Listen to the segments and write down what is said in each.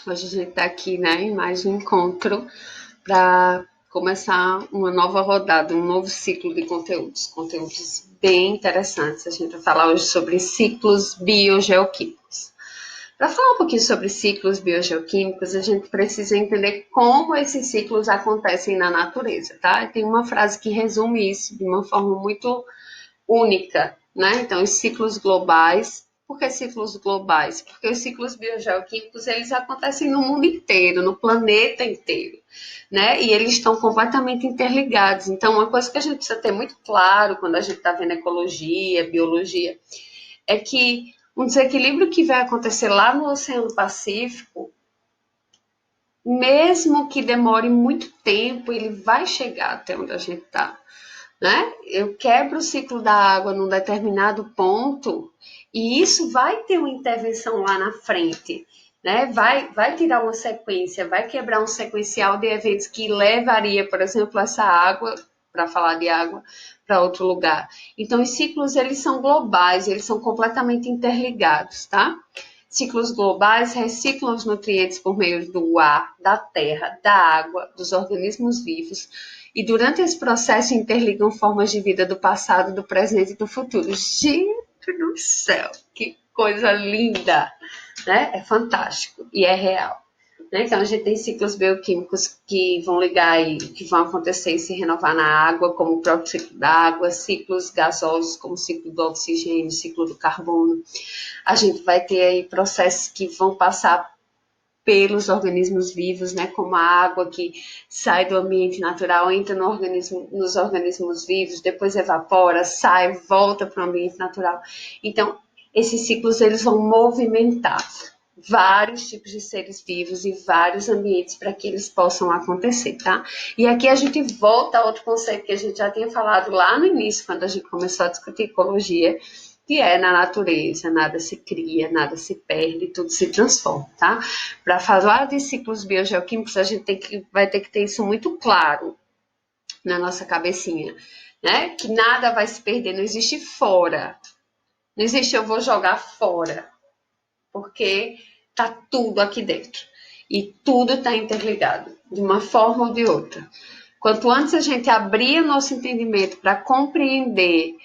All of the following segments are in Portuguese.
Hoje a gente está aqui, né, em mais um encontro para começar uma nova rodada, um novo ciclo de conteúdos bem interessantes. A gente vai falar hoje sobre ciclos biogeoquímicos. Para falar um pouquinho sobre ciclos biogeoquímicos, a gente precisa entender como esses ciclos acontecem na natureza, tá? Tem uma frase que resume isso de uma forma muito única, né? Então, os ciclos globais. Por que ciclos globais? Porque os ciclos biogeoquímicos, eles acontecem no mundo inteiro, no planeta inteiro, né? E eles estão completamente interligados. Então, uma coisa que a gente precisa ter muito claro quando a gente está vendo ecologia, biologia, é que um desequilíbrio que vai acontecer lá no Oceano Pacífico, mesmo que demore muito tempo, ele vai chegar até onde a gente está, né? Eu quebro o ciclo da água num determinado ponto e isso vai ter uma intervenção lá na frente, né? Vai tirar uma sequência, vai quebrar um sequencial de eventos que levaria, por exemplo, essa água, para falar de água, para outro lugar. Então, os ciclos, eles são globais, eles são completamente interligados, tá? Ciclos globais reciclam os nutrientes por meio do ar, da terra, da água, dos organismos vivos, e durante esse processo interligam formas de vida do passado, do presente e do futuro. Gente do céu, que coisa linda, né? É fantástico e é real. Né? Então, a gente tem ciclos bioquímicos que vão ligar e que vão acontecer e se renovar na água, como o próprio ciclo da água, ciclos gasosos, como o ciclo do oxigênio, ciclo do carbono. A gente vai ter aí processos que vão passar pelos organismos vivos, né, como a água que sai do ambiente natural, entra no organismo, nos organismos vivos, depois evapora, sai, volta para o ambiente natural. Então, esses ciclos eles vão movimentar vários tipos de seres vivos e vários ambientes para que eles possam acontecer, tá? E aqui a gente volta a outro conceito que a gente já tinha falado lá no início, quando a gente começou a discutir ecologia, que é na natureza, nada se cria, nada se perde, tudo se transforma, tá? Para falar de ciclos biogeoquímicos, a gente vai ter que ter isso muito claro na nossa cabecinha, né? Que nada vai se perder, não existe fora, não existe eu vou jogar fora, porque tá tudo aqui dentro e tudo está interligado, de uma forma ou de outra. Quanto antes a gente abrir o nosso entendimento para compreender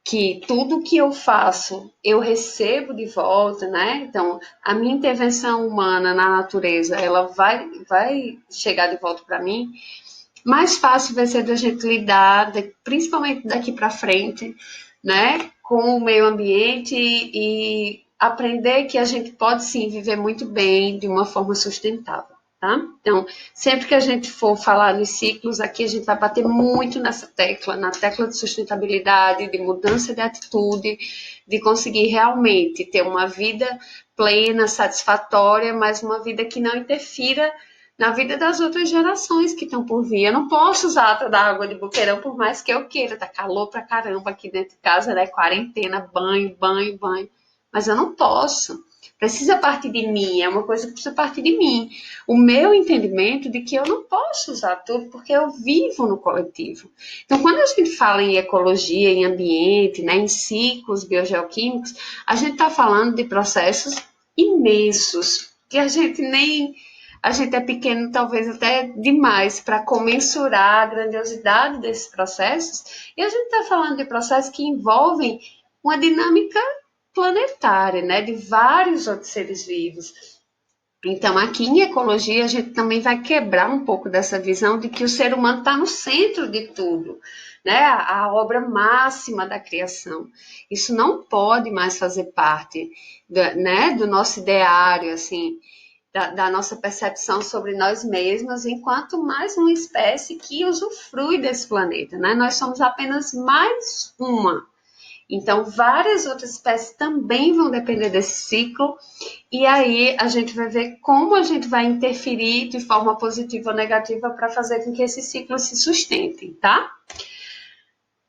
que tudo que eu faço eu recebo de volta, né? Então, a minha intervenção humana na natureza, ela vai chegar de volta para mim. Mais fácil vai ser da gente lidar, principalmente daqui para frente, né? Com o meio ambiente e aprender que a gente pode sim viver muito bem de uma forma sustentável. Tá? Então, sempre que a gente for falar nos ciclos, aqui a gente vai bater muito nessa tecla, na tecla de sustentabilidade, de mudança de atitude, de conseguir realmente ter uma vida plena, satisfatória, mas uma vida que não interfira na vida das outras gerações que estão por vir. Eu não posso usar toda a água de buqueirão por mais que eu queira, tá calor pra caramba aqui dentro de casa, né? Quarentena, banho, banho, banho. Mas eu não posso. Precisa partir de mim, é uma coisa que precisa partir de mim. O meu entendimento de que eu não posso usar tudo porque eu vivo no coletivo. Então, quando a gente fala em ecologia, em ambiente, né, em ciclos biogeoquímicos, a gente está falando de processos imensos, que a gente é pequeno talvez até demais para comensurar a grandiosidade desses processos, e a gente está falando de processos que envolvem uma dinâmica planetária, né, de vários outros seres vivos. Então, aqui em ecologia, a gente também vai quebrar um pouco dessa visão de que o ser humano está no centro de tudo, né? A obra máxima da criação. Isso não pode mais fazer parte, né, do nosso ideário, assim, da nossa percepção sobre nós mesmos, enquanto mais uma espécie que usufrui desse planeta, né? Nós somos apenas mais uma. Então, várias outras espécies também vão depender desse ciclo, e aí a gente vai ver como a gente vai interferir de forma positiva ou negativa para fazer com que esses ciclos se sustentem, tá?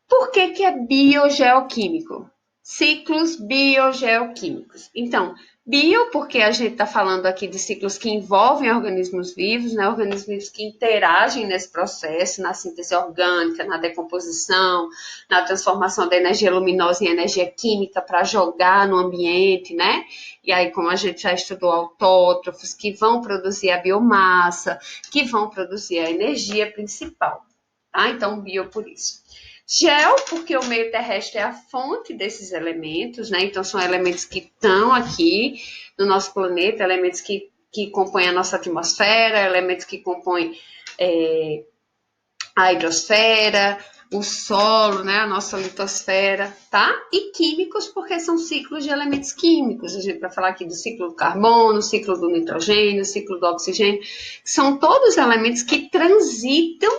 Por que é biogeoquímico? Ciclos biogeoquímicos. Então, Bio, porque a gente está falando aqui de ciclos que envolvem organismos vivos, né? Organismos vivos que interagem nesse processo, na síntese orgânica, na decomposição, na transformação da energia luminosa em energia química para jogar no ambiente, né? E aí, como a gente já estudou, autótrofos que vão produzir a biomassa, que vão produzir a energia principal, tá? Então, bio por isso. Gel, porque o meio terrestre é a fonte desses elementos, né? Então, são elementos que estão aqui no nosso planeta, elementos que compõem a nossa atmosfera, elementos que compõem a hidrosfera, o solo, né? A nossa litosfera, tá? E químicos, porque são ciclos de elementos químicos. A gente vai falar aqui do ciclo do carbono, ciclo do nitrogênio, ciclo do oxigênio, que são todos elementos que transitam,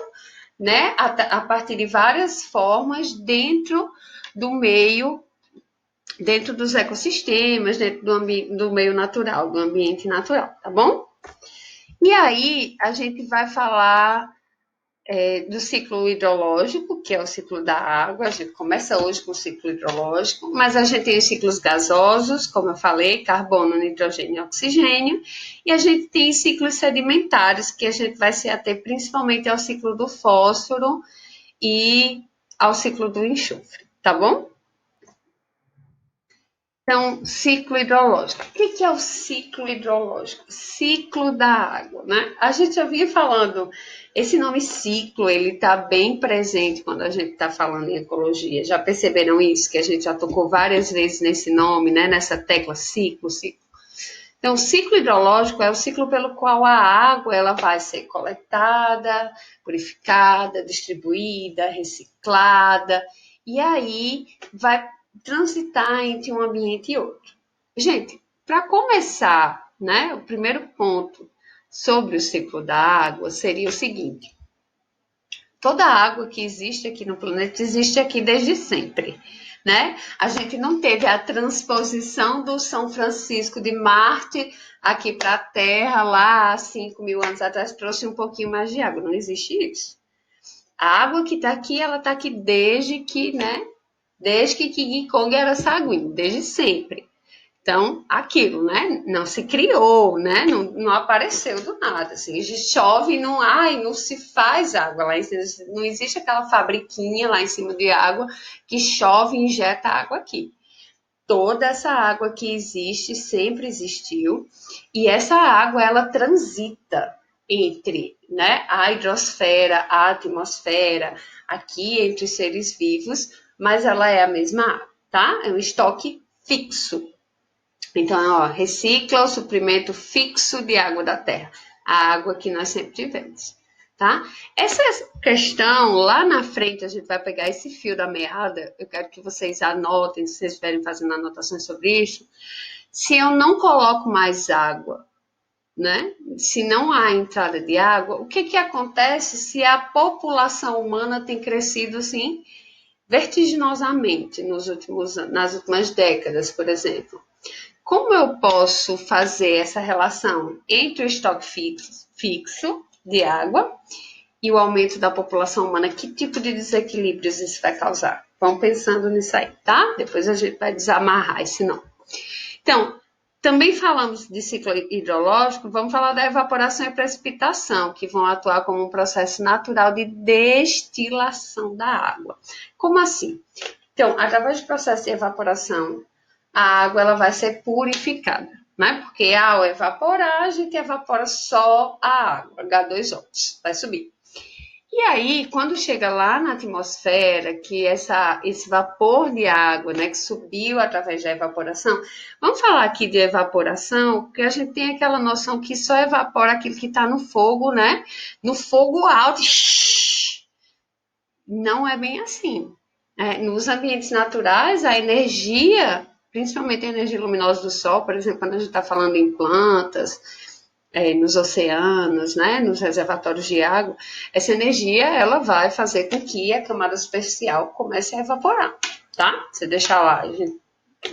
né, a partir de várias formas dentro do meio, dentro dos ecossistemas, dentro do meio natural, do ambiente natural, tá bom? E aí a gente vai falar do ciclo hidrológico, que é o ciclo da água. A gente começa hoje com o ciclo hidrológico, mas a gente tem os ciclos gasosos, como eu falei, carbono, nitrogênio e oxigênio, e a gente tem ciclos sedimentares, que a gente vai se ater principalmente ao ciclo do fósforo e ao ciclo do enxofre, tá bom? Então, ciclo hidrológico. O que é o ciclo hidrológico? Ciclo da água, né? A gente já vinha falando, esse nome ciclo, ele está bem presente quando a gente está falando em ecologia. Já perceberam isso? Que a gente já tocou várias vezes nesse nome, né? Nessa tecla ciclo, ciclo. Então, o ciclo hidrológico é o ciclo pelo qual a água ela vai ser coletada, purificada, distribuída, reciclada, e aí vai transitar entre um ambiente e outro. Gente, para começar, né, o primeiro ponto sobre o ciclo da água seria o seguinte: toda a água que existe aqui no planeta existe aqui desde sempre, né? A gente não teve a transposição do São Francisco de Marte aqui para a Terra lá há 5.000 anos atrás, trouxe um pouquinho mais de água. Não existe isso. A água que está aqui, ela está aqui desde que, né? Desde que King Kong era saguinho, desde sempre. Então, aquilo, né? Não se criou, né? Não apareceu do nada. Assim, chove, não, não se faz água lá em cima. Não existe aquela fabriquinha lá em cima de água que chove e injeta água aqui. Toda essa água que existe sempre existiu, e essa água ela transita entre, né, a hidrosfera, a atmosfera, aqui entre os seres vivos, mas ela é a mesma água, tá? É um estoque fixo. Então, ó, recicla o suprimento fixo de água da terra, a água que nós sempre tivemos, tá? Essa questão, lá na frente, a gente vai pegar esse fio da meada, eu quero que vocês anotem, se vocês estiverem fazendo anotações sobre isso. Se eu não coloco mais água, né? Se não há entrada de água, o que acontece se a população humana tem crescido, assim, vertiginosamente nas últimas décadas, por exemplo? Como eu posso fazer essa relação entre o estoque fixo de água e o aumento da população humana? Que tipo de desequilíbrios isso vai causar? Vão pensando nisso aí, tá? Depois a gente vai desamarrar esse não. Então, também falamos de ciclo hidrológico, vamos falar da evaporação e precipitação, que vão atuar como um processo natural de destilação da água. Como assim? Então, através do processo de evaporação, a água ela vai ser purificada, né? Porque ao evaporar, a gente evapora só a água, H2O, vai subir. E aí, quando chega lá na atmosfera, que esse vapor de água, né, que subiu através da evaporação, vamos falar aqui de evaporação, porque a gente tem aquela noção que só evapora aquilo que está no fogo, né? No fogo alto. Não é bem assim. Nos ambientes naturais, a energia, principalmente a energia luminosa do sol, por exemplo, quando a gente está falando em plantas, nos oceanos, né, nos reservatórios de água, essa energia ela vai fazer com que a camada superficial comece a evaporar, tá? Você deixar lá,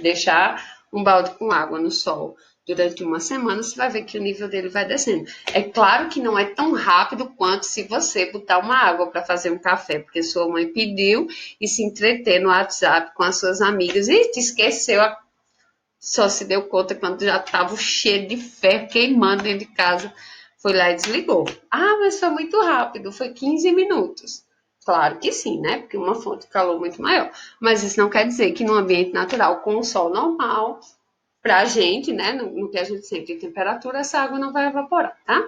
deixar um balde com água no sol durante uma semana, você vai ver que o nível dele vai descendo. É claro que não é tão rápido quanto se você botar uma água para fazer um café, porque sua mãe pediu e se entreter no WhatsApp com as suas amigas e te esqueceu só se deu conta quando já estava o cheiro de ferro queimando dentro de casa. Foi lá e desligou. Ah, mas foi muito rápido, foi 15 minutos. Claro que sim, né? Porque uma fonte de calor muito maior. Mas isso não quer dizer que no ambiente natural, com o sol normal, para a gente, né? No que a gente sente em temperatura, essa água não vai evaporar, tá?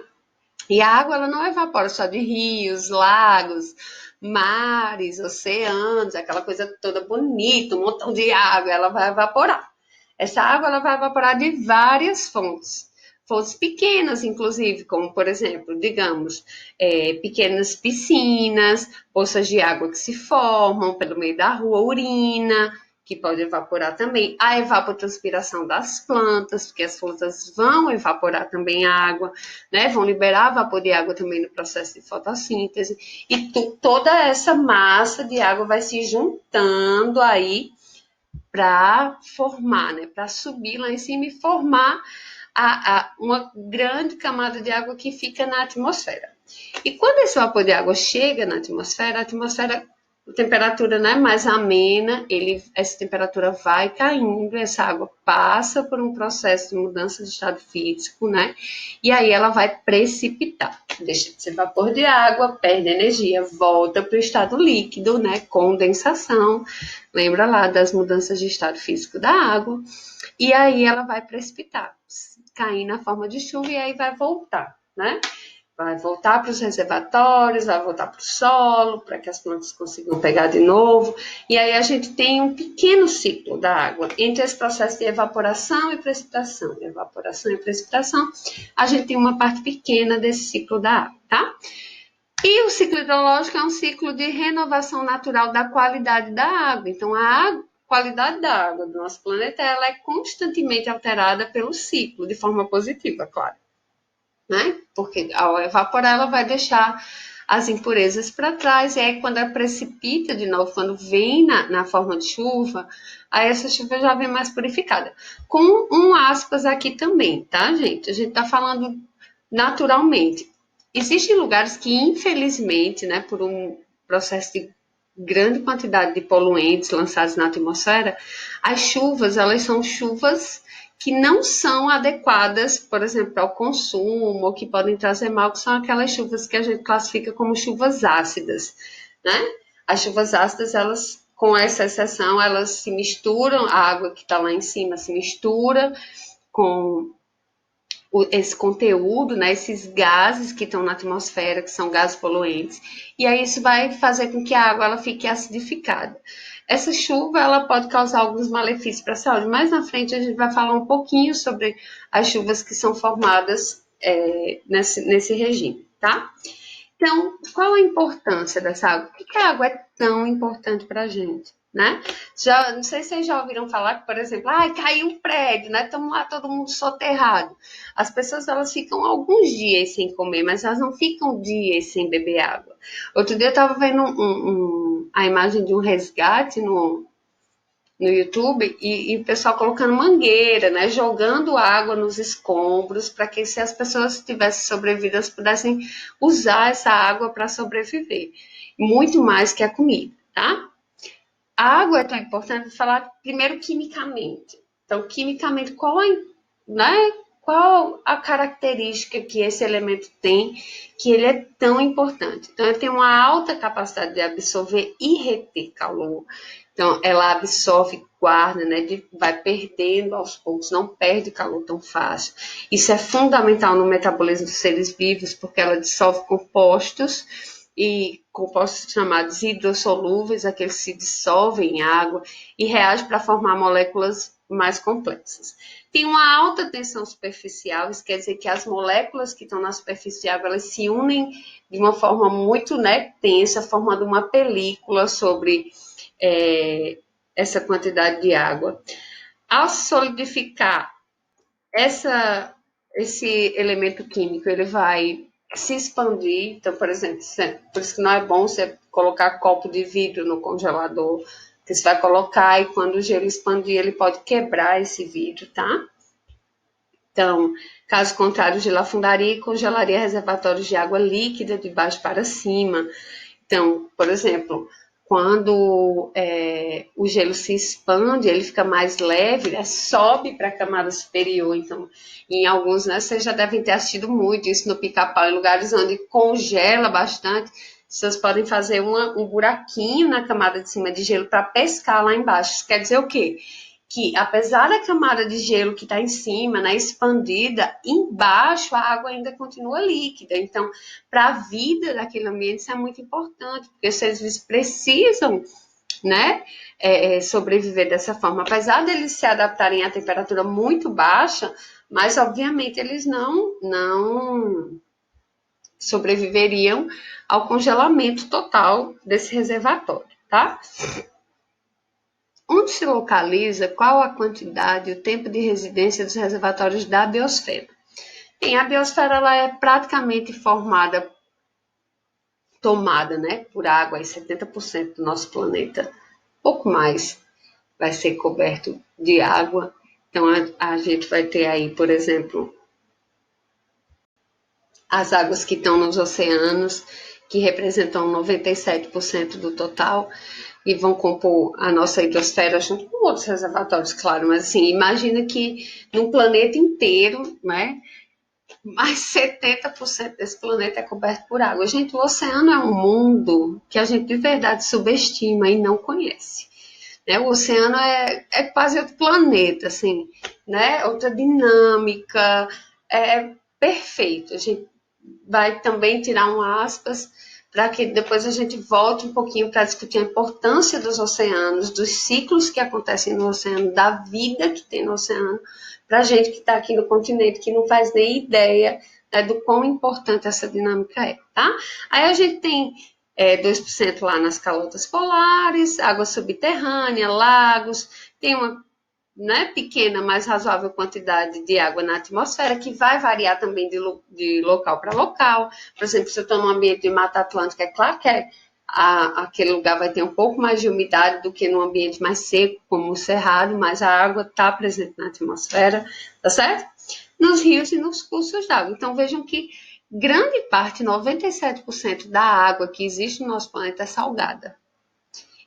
E a água ela não evapora só de rios, lagos, mares, oceanos, aquela coisa toda bonita, um montão de água, ela vai evaporar. Essa água ela vai evaporar de várias fontes. Fontes pequenas, inclusive, como, por exemplo, digamos, pequenas piscinas, poças de água que se formam pelo meio da rua, urina, que pode evaporar também, a evapotranspiração das plantas, porque as plantas vão evaporar também a água, né? Vão liberar vapor de água também no processo de fotossíntese, e toda essa massa de água vai se juntando aí para formar, né? Para subir lá em cima e formar uma grande camada de água que fica na atmosfera. E quando esse vapor de água chega na atmosfera, a atmosfera, a temperatura não é mais amena, essa temperatura vai caindo, essa água passa por um processo de mudança de estado físico, né? E aí ela vai precipitar. Deixa de ser vapor de água, perde energia, volta para o estado líquido, né? Condensação. Lembra lá das mudanças de estado físico da água. E aí ela vai precipitar, cair na forma de chuva e aí vai voltar, né? Vai voltar para os reservatórios, vai voltar para o solo, para que as plantas consigam pegar de novo. E aí a gente tem um pequeno ciclo da água entre esse processo de evaporação e precipitação. Evaporação e precipitação, a gente tem uma parte pequena desse ciclo da água, tá? E o ciclo hidrológico é um ciclo de renovação natural da qualidade da água. Então, qualidade da água do nosso planeta ela é constantemente alterada pelo ciclo, de forma positiva, claro, né? Porque ao evaporar, ela vai deixar as impurezas para trás, e aí quando ela precipita de novo, quando vem na forma de chuva, aí essa chuva já vem mais purificada. Com um aspas aqui também, tá, gente? A gente tá falando naturalmente. Existem lugares que, infelizmente, né, por um processo de grande quantidade de poluentes lançados na atmosfera, as chuvas, elas são chuvas que não são adequadas, por exemplo, ao consumo, ou que podem trazer mal, que são aquelas chuvas que a gente classifica como chuvas ácidas, né? As chuvas ácidas, elas, com essa exceção, elas se misturam, a água que está lá em cima se mistura com esse conteúdo, né, esses gases que estão na atmosfera, que são gases poluentes, e aí isso vai fazer com que a água ela fique acidificada. Essa chuva ela pode causar alguns malefícios para a saúde. Mais na frente a gente vai falar um pouquinho sobre as chuvas que são formadas nesse regime, tá? Então, qual a importância dessa água? Por que a água é tão importante para a gente, né? Não sei se vocês já ouviram falar que, por exemplo, caiu um prédio, né? Estamos lá todo mundo soterrado. As pessoas, elas ficam alguns dias sem comer, mas elas não ficam dias sem beber água. Outro dia eu estava vendo a imagem de um resgate no YouTube e o pessoal colocando mangueira, né, jogando água nos escombros para que se as pessoas tivessem sobrevivido, elas pudessem usar essa água para sobreviver. Muito mais que a comida, tá? A água é tão importante, vou falar primeiro quimicamente. Então, quimicamente, qual a característica que esse elemento tem que ele é tão importante? Então, ele tem uma alta capacidade de absorver e reter calor. Então, ela absorve, guarda, né? Vai perdendo aos poucos, não perde calor tão fácil. Isso é fundamental no metabolismo dos seres vivos, porque ela dissolve compostos e compostos chamados hidrossolúveis, aqueles que se dissolvem em água e reagem para formar moléculas mais complexas. Tem uma alta tensão superficial, isso quer dizer que as moléculas que estão na superfície de água, elas se unem de uma forma muito, né, tensa, formando uma película sobre essa quantidade de água. Ao solidificar esse elemento químico, ele vai se expandir. Então, por exemplo, por isso que não é bom você colocar copo de vidro no congelador, porque você vai colocar e quando o gelo expandir, ele pode quebrar esse vidro, tá? Então, caso contrário, o gelo afundaria e congelaria reservatórios de água líquida de baixo para cima. Então, por exemplo, Quando o gelo se expande, ele fica mais leve, né? Sobe para a camada superior. Então, em alguns, né, vocês já devem ter assistido muito isso no Pica-Pau, em lugares onde congela bastante, vocês podem fazer um buraquinho na camada de cima de gelo para pescar lá embaixo. Isso quer dizer o quê? Que apesar da camada de gelo que está em cima, né, expandida, embaixo a água ainda continua líquida. Então, para a vida daquele ambiente isso é muito importante, porque eles precisam, né, sobreviver dessa forma. Apesar deles se adaptarem à temperatura muito baixa, mas obviamente eles não sobreviveriam ao congelamento total desse reservatório, tá? Onde se localiza, qual a quantidade e o tempo de residência dos reservatórios da biosfera? Bem, a biosfera ela é praticamente tomada, né, por água, 70% do nosso planeta, pouco mais vai ser coberto de água. Então a gente vai ter aí, por exemplo, as águas que estão nos oceanos, que representam 97% do total, e vão compor a nossa hidrosfera junto com outros reservatórios, claro, mas assim, imagina que no planeta inteiro, né, mais 70% desse planeta é coberto por água. Gente, o oceano é um mundo que a gente de verdade subestima e não conhece. Né? O oceano é quase outro planeta, assim, né? Outra dinâmica, é perfeito. A gente vai também tirar um aspas para que depois a gente volte um pouquinho para discutir a importância dos oceanos, dos ciclos que acontecem no oceano, da vida que tem no oceano, para a gente que está aqui no continente, que não faz nem ideia, né, do quão importante essa dinâmica é, tá? Aí a gente tem 2% lá nas calotas polares, água subterrânea, lagos, tem uma, né, pequena, mas razoável quantidade de água na atmosfera, que vai variar também de local para local. Por exemplo, se eu estou num ambiente de Mata Atlântica, é claro que aquele lugar vai ter um pouco mais de umidade do que num ambiente mais seco, como o Cerrado, mas a água está presente na atmosfera, tá certo? Nos rios e nos cursos d'água. Então, vejam que grande parte, 97% da água que existe no nosso planeta é salgada.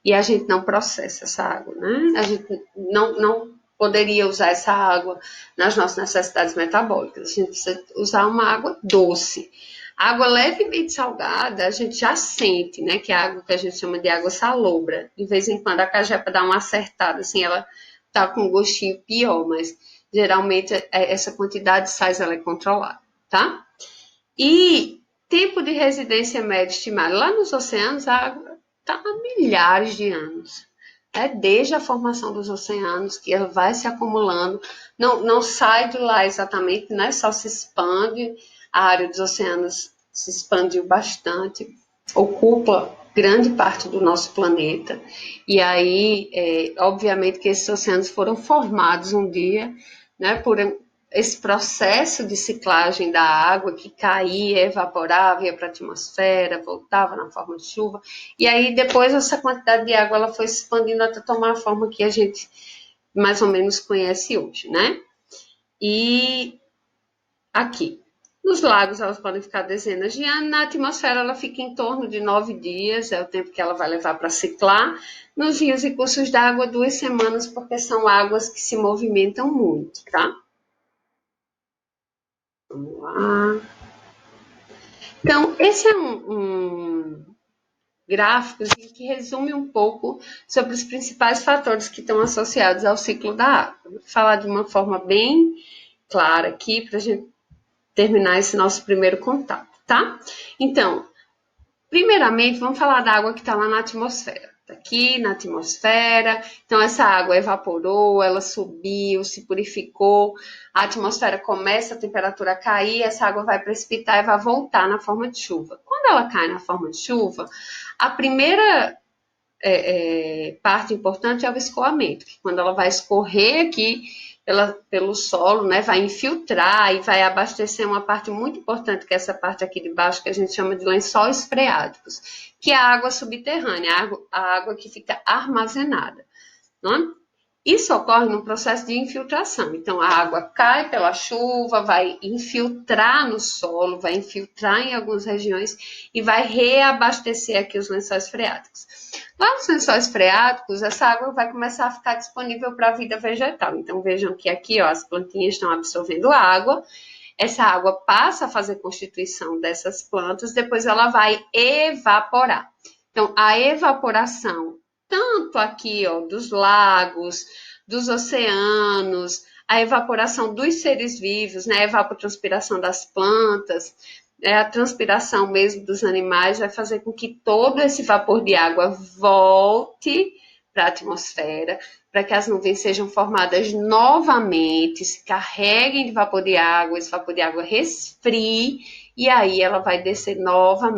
E a gente não processa essa água, né? A gente não poderia usar essa água nas nossas necessidades metabólicas. A gente precisa usar uma água doce. A água levemente salgada, a gente já sente, né? Que é a água que a gente chama de água salobra. De vez em quando a cajepa dá uma acertada, assim, ela tá com um gostinho pior, mas geralmente essa quantidade de sais ela é controlada, tá? E tempo de residência média estimado. Lá nos oceanos, a água está há milhares de anos. Desde a formação dos oceanos, que ela vai se acumulando, não sai de lá exatamente, né? Só se expande, a área dos oceanos se expandiu bastante, ocupa grande parte do nosso planeta, e aí, obviamente que esses oceanos foram formados um dia, né, por esse processo de ciclagem da água que caía, evaporava, ia para a atmosfera, voltava na forma de chuva, e aí depois essa quantidade de água ela foi se expandindo até tomar a forma que a gente mais ou menos conhece hoje, né? E aqui, nos lagos elas podem ficar dezenas de anos, na atmosfera ela fica em torno de 9 dias, é o tempo que ela vai levar para ciclar, nos rios e cursos d'água 2 semanas, porque são águas que se movimentam muito, tá? Vamos lá. Então, esse é um gráfico que resume um pouco sobre os principais fatores que estão associados ao ciclo da água. Vou falar de uma forma bem clara aqui para a gente terminar esse nosso primeiro contato, tá? Então, primeiramente, vamos falar da água que está lá na atmosfera. Está aqui na atmosfera, então essa água evaporou, ela subiu, se purificou, a atmosfera começa a temperatura a cair, essa água vai precipitar e vai voltar na forma de chuva. Quando ela cai na forma de chuva, a primeira parte importante é o escoamento, que quando ela vai escorrer aqui pelo solo, né, vai infiltrar e vai abastecer uma parte muito importante, que é essa parte aqui de baixo, que a gente chama de lençóis freáticos, que é a água subterrânea, a água que fica armazenada. Não é? Isso ocorre no processo de infiltração. Então, a água cai pela chuva, vai infiltrar no solo, vai infiltrar em algumas regiões e vai reabastecer aqui os lençóis freáticos. Lá nos lençóis freáticos, essa água vai começar a ficar disponível para a vida vegetal. Então, vejam que aqui, ó, as plantinhas estão absorvendo água. Essa água passa a fazer constituição dessas plantas, depois ela vai evaporar. Então, a evaporação, tanto aqui, ó, dos lagos, dos oceanos, a evaporação dos seres vivos, né, a evapotranspiração das plantas, a transpiração mesmo dos animais, vai fazer com que todo esse vapor de água volte para a atmosfera, para que as nuvens sejam formadas novamente, se carreguem de vapor de água, esse vapor de água resfrie, e aí ela vai descer novamente